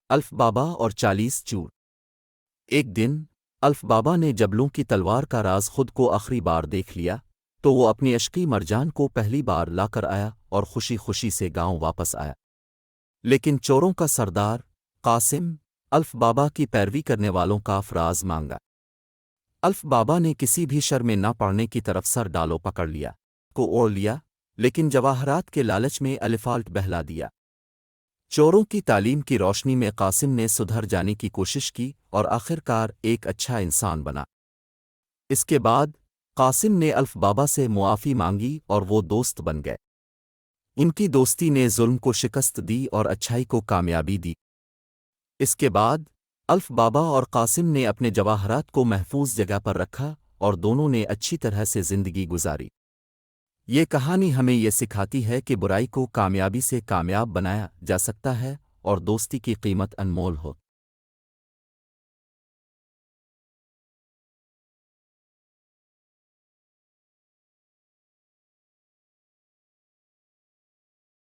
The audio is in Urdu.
الف بابا اور 40 چور۔ ایک دن الف بابا نے جبلوں کی تلوار کا راز خود کو آخری بار دیکھ لیا تو وہ اپنی عشقی مرجان کو پہلی بار لا کر آیا اور خوشی خوشی سے گاؤں واپس آیا۔ لیکن چوروں کا سردار قاسم الف بابا کی پیروی کرنے والوں کا افراز مانگا۔ الف بابا نے کسی بھی شر میں نہ پڑنے کی طرف سر ڈالو پکڑ لیا کو اوڑھ لیا، لیکن جواہرات کے لالچ میں الفالٹ بہلا دیا۔ چوروں کی تعلیم کی روشنی میں قاسم نے سدھر جانے کی کوشش کی اور آخر کار ایک اچھا انسان بنا۔ اس کے بعد قاسم نے الف بابا سے معافی مانگی اور وہ دوست بن گئے۔ ان کی دوستی نے ظلم کو شکست دی اور اچھائی کو کامیابی دی۔ اس کے بعد الف بابا اور قاسم نے اپنے جواہرات کو محفوظ جگہ پر رکھا اور دونوں نے اچھی طرح سے زندگی گزاری۔ یہ کہانی ہمیں یہ سکھاتی ہے کہ برائی کو کامیابی سے کامیاب بنایا جا سکتا ہے اور دوستی کی قیمت انمول ہو۔